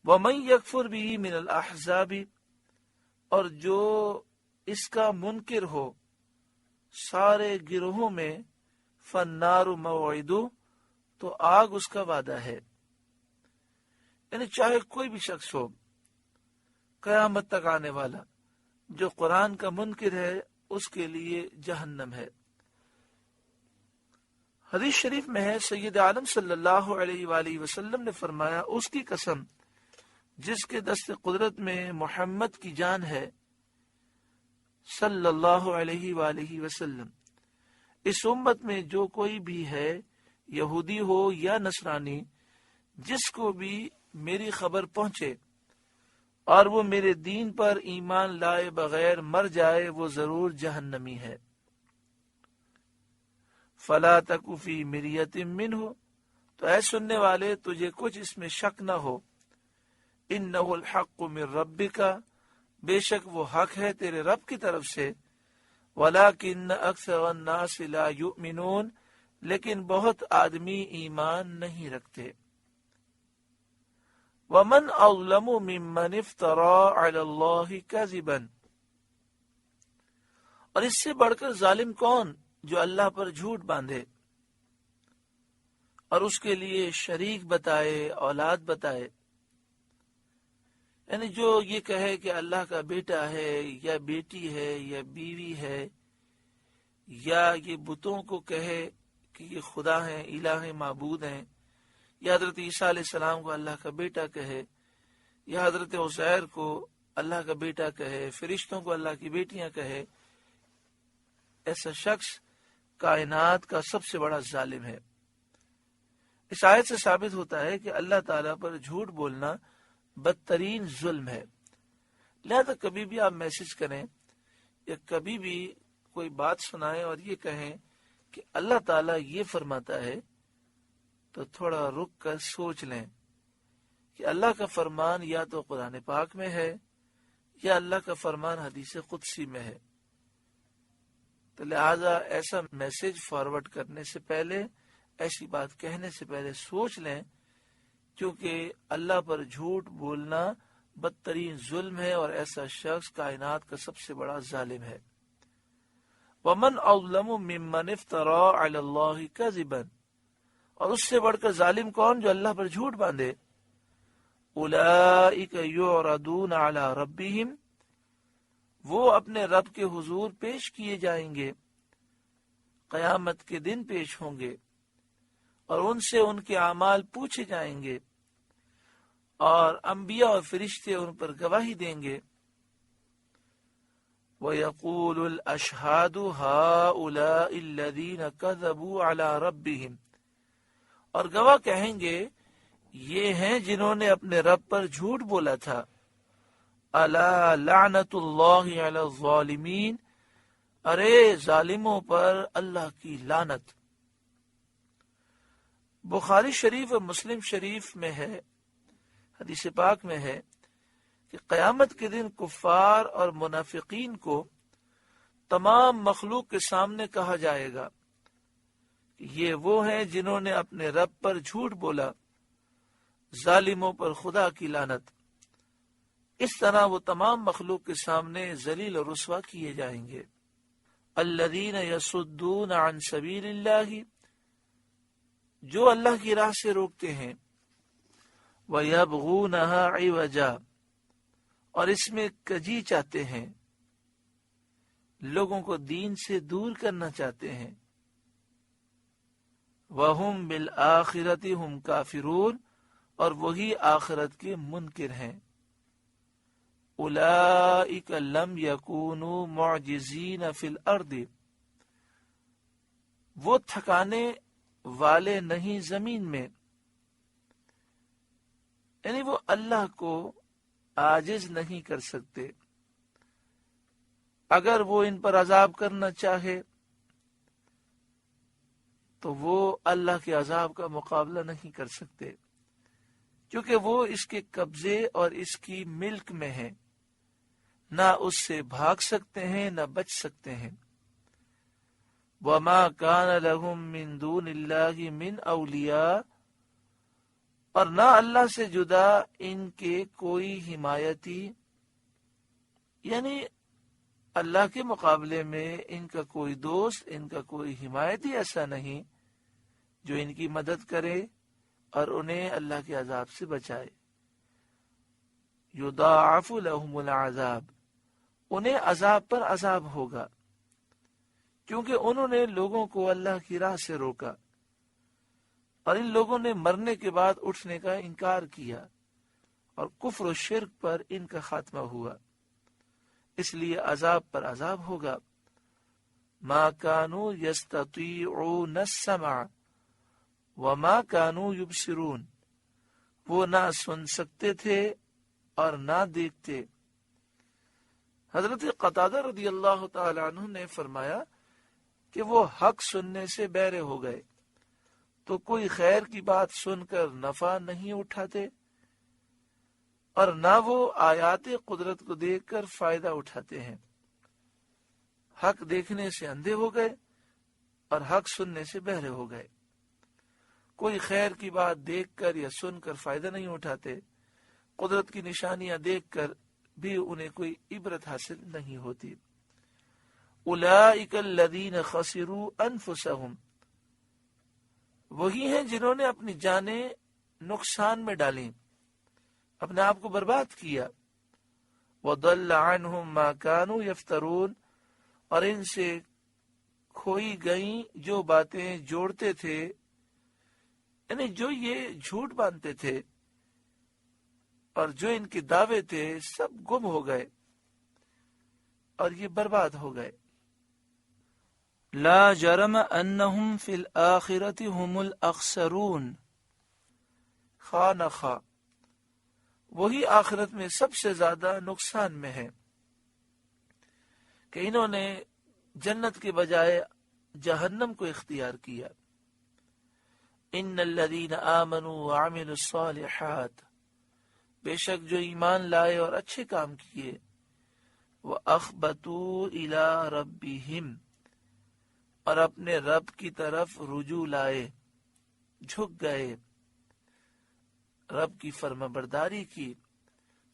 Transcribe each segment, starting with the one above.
وَمَن يَكْفُرْ بِهِ مِنَ الْأَحْزَابِ، اور جو اس کا منکر ہو سارے گروہوں میں، فَالنَّارُ مَوْعِدُهُ، تو آگ اس کا وعدہ ہے۔ یعنی چاہے کوئی بھی شخص ہو قیامت تک آنے والا جو قرآن کا منکر ہے، اس کے لیے جہنم ہے۔ حدیث شریف میں ہے، سید عالم صلی اللہ علیہ وآلہ وسلم نے فرمایا، اس کی قسم جس کے دست قدرت میں محمد کی جان ہے صلی اللہ علیہ وآلہ وسلم، اس امت میں جو کوئی بھی ہے، یہودی ہو یا نصرانی، جس کو بھی میری خبر پہنچے اور وہ میرے دین پر ایمان لائے بغیر مر جائے، وہ ضرور جہنمی ہے۔ فَلَا تَكُ فِي مِرْيَةٍ مِّنْهُ، تو اے سننے والے تجھے کچھ اس میں شک نہ ہو، إِنَّهُ الْحَقُّ مِن رَبِّكَ، بے شک وہ حق ہے تیرے رب کی طرف سے، وَلَكِنَّ أَكْثَرَ النَّاسِ لَا يُؤْمِنُونَ، لیکن بہت آدمی ایمان نہیں رکھتے۔ وَمَنْ أَظْلَمُ مِمَّنِ افْتَرَىٰ عَلَى اللَّهِ كَذِبًا، اور اس سے بڑھ کر ظالم کون جو اللہ پر جھوٹ باندھے اور اس کے لیے شریک بتائے، اولاد بتائے، یعنی جو یہ کہے کہ اللہ کا بیٹا ہے یا بیٹی ہے یا بیوی ہے، یا یہ بتوں کو کہے کہ یہ خدا ہیں، الہ معبود ہیں، یا حضرت عیسیٰ علیہ السلام کو اللہ کا بیٹا کہے، یا حضرت عزیر کو اللہ کا بیٹا کہے، فرشتوں کو اللہ کی بیٹیاں کہے، ایسا شخص کائنات کا سب سے بڑا ظالم ہے۔ اس آیت سے ثابت ہوتا ہے کہ اللہ تعالیٰ پر جھوٹ بولنا بدترین ظلم ہے۔ لہذا کبھی بھی آپ میسج کریں یا کبھی بھی کوئی بات سنائیں اور یہ کہیں کہ اللہ تعالیٰ یہ فرماتا ہے، تو تھوڑا رک کر سوچ لیں کہ اللہ کا فرمان یا تو قرآن پاک میں ہے یا اللہ کا فرمان حدیث قدسی میں ہے۔ تو لہٰذا ایسا میسج فارورڈ کرنے سے پہلے، ایسی بات کہنے سے پہلے سوچ لیں، کیونکہ اللہ پر جھوٹ بولنا بدترین ظلم ہے اور ایسا شخص کائنات کا سب سے بڑا ظالم ہے۔ وَمَنْ أَظْلَمُ مِمَّنِ افْتَرَىٰ عَلَى اللَّهِ كَذِبًا، اور اس سے بڑھ کر ظالم کون جو اللہ پر جھوٹ باندھے۔ أُولَٰئِكَ يُعْرَضُونَ عَلَىٰ رَبِّهِمْ، وہ اپنے رب کے حضور پیش کیے جائیں گے، قیامت کے دن پیش ہوں گے، اور ان سے ان کے اعمال پوچھے جائیں گے، اور انبیاء اور فرشتے ان پر گواہی دیں گے۔ وَيَقُولُ الْأَشْهَادُ هَٰؤُلَاءِ الَّذِينَ كَذَبُوا عَلَىٰ رَبِّهِمْ، اور گواہ کہیں گے یہ ہیں جنہوں نے اپنے رب پر جھوٹ بولا تھا۔ أَلَا لَعْنَةُ اللَّهِ عَلَى الظَّالِمِينَ، ارے ظالموں پر اللہ کی لعنت۔ بخاری شریف اور مسلم شریف میں ہے، حدیث پاک میں ہے کہ قیامت کے دن کفار اور منافقین کو تمام مخلوق کے سامنے کہا جائے گا کہ یہ وہ ہیں جنہوں نے اپنے رب پر جھوٹ بولا، ظالموں پر خدا کی لعنت۔ اس طرح وہ تمام مخلوق کے سامنے ذلیل اور رسوا کیے جائیں گے۔ الذین یصدون عن سبیل اللہ، جو اللہ کی راہ سے روکتے ہیں، وَيَبْغُونَهَا عِوَجًا، اور اس میں کجی چاہتے ہیں، لوگوں کو دین سے دور کرنا چاہتے ہیں۔ وَهُمْ بِالْآخِرَةِ هُمْ كَافِرُونَ، اور وہی آخرت کے منکر ہیں۔ اولئک لم یکونوا معجزین فی الارض، وہ تھکانے والے نہیں زمین میں، یعنی وہ اللہ کو عاجز نہیں کر سکتے۔ اگر وہ ان پر عذاب کرنا چاہے تو وہ اللہ کے عذاب کا مقابلہ نہیں کر سکتے، کیونکہ وہ اس کے قبضے اور اس کی ملک میں ہیں، نہ اس سے بھاگ سکتے ہیں نہ بچ سکتے ہیں۔ وَمَا كَانَ لَهُم مِّن دُونِ اللَّهِ مِّنْ أَوْلِيَاءَ، اور نہ اللہ سے جدا ان کے کوئی حمایتی، یعنی اللہ کے مقابلے میں ان کا کوئی دوست، ان کا کوئی حمایتی ایسا نہیں جو ان کی مدد کرے اور انہیں اللہ کے عذاب سے بچائے۔ یضاعف لهم العذاب، انہیں عذاب پر عذاب ہوگا، کیونکہ انہوں نے لوگوں کو اللہ کی راہ سے روکا اور ان لوگوں نے مرنے کے بعد اٹھنے کا انکار کیا اور کفر و شرک پر ان کا خاتمہ ہوا، اس لیے عذاب پر عذاب ہوگا۔ ما كانوا يستطيعون السمع وما كانوا يبصرون، وہ نہ سن سکتے تھے اور نہ دیکھتے۔ حضرت قتادہ رضی اللہ تعالی عنہ نے فرمایا کہ وہ حق سننے سے بہرے ہو گئے تو کوئی خیر کی بات سن کر نفع نہیں اٹھاتے اور نہ وہ آیات قدرت کو دیکھ کر فائدہ اٹھاتے ہیں۔ حق دیکھنے سے اندھے ہو گئے اور حق سننے سے بہرے ہو گئے، کوئی خیر کی بات دیکھ کر یا سن کر فائدہ نہیں اٹھاتے، قدرت کی نشانیاں دیکھ کر بھی انہیں کوئی عبرت حاصل نہیں ہوتی۔ اولئک الذین خسروا انفسهم، وہی ہیں جنہوں نے اپنی جانیں نقصان میں ڈالیں، اپنے آپ کو برباد کیا۔ وضل عنہم ما كانوا یفترون، اور ان سے کھوئی گئیں جو باتیں جوڑتے تھے، یعنی جو یہ جھوٹ باندھتے تھے اور جو ان کے دعوے تھے سب گم ہو گئے اور یہ برباد ہو گئے۔ لا جرم انہم فی الآخرۃ هم الاخسرون، خواہ نخواہ وہی آخرت میں سب سے زیادہ نقصان میں ہے کہ انہوں نے جنت کے بجائے جہنم کو اختیار کیا۔ ان الذین آمنوا وعملوا الصالحات، بے شک جو ایمان لائے اور اچھے کام کیے، وَأَخْبَتُوا إِلَىٰ رَبِّهِمْ، اور اپنے رب کی طرف رجوع لائے، جھک گئے، رب کی فرما برداری کی،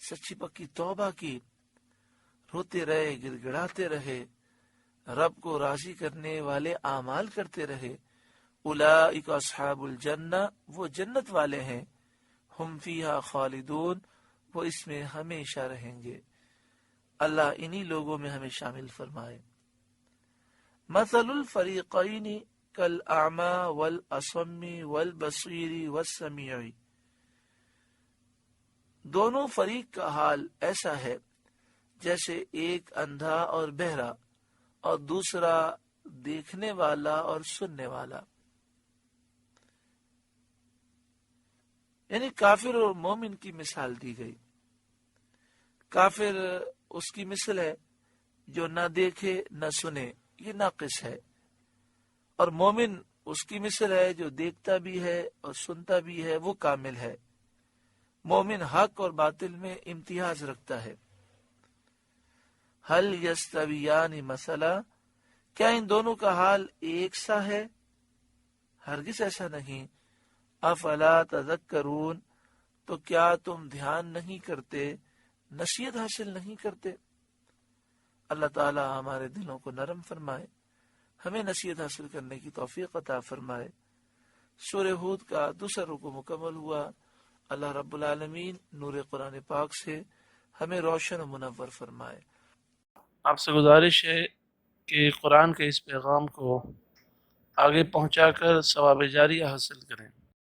سچی پکی توبہ کی، روتے رہے، گڑ گڑاتے رہے، رب کو راضی کرنے والے اعمال کرتے رہے۔ اولئک اصحاب الجنہ، وہ جنت والے ہیں، ہم فیہا خالدون، وہ اس میں ہمیشہ رہیں گے۔ اللہ انہی لوگوں میں ہمیں شامل فرمائے۔ مثل الفریقین کالاعمی والاصم والبصیر والسمیع، دونوں فریق کا حال ایسا ہے جیسے ایک اندھا اور بہرا اور دوسرا دیکھنے والا اور سننے والا، یعنی کافر اور مومن کی مثال دی گئی۔ کافر اس کی مثل ہے جو نہ دیکھے نہ سنے، یہ ناقص ہے، اور مومن اس کی مثل ہے جو دیکھتا بھی ہے اور سنتا بھی ہے، وہ کامل ہے۔ مومن حق اور باطل میں امتیاز رکھتا ہے۔ هل یستویان مثلا، کیا ان دونوں کا حال ایک سا ہے؟ ہرگز ایسا نہیں۔ افلا تذکرون، تو کیا تم دھیان نہیں کرتے، نصیحت حاصل نہیں کرتے؟ اللہ تعالی ہمارے دلوں کو نرم فرمائے، ہمیں نصیحت حاصل کرنے کی توفیق عطا فرمائے۔ سورہ ہود کا دوسرا رکوع مکمل ہوا۔ اللہ رب العالمین نور قرآن پاک سے ہمیں روشن و منور فرمائے۔ آپ سے گزارش ہے کہ قرآن کے اس پیغام کو آگے پہنچا کر ثواب جاریہ حاصل کریں۔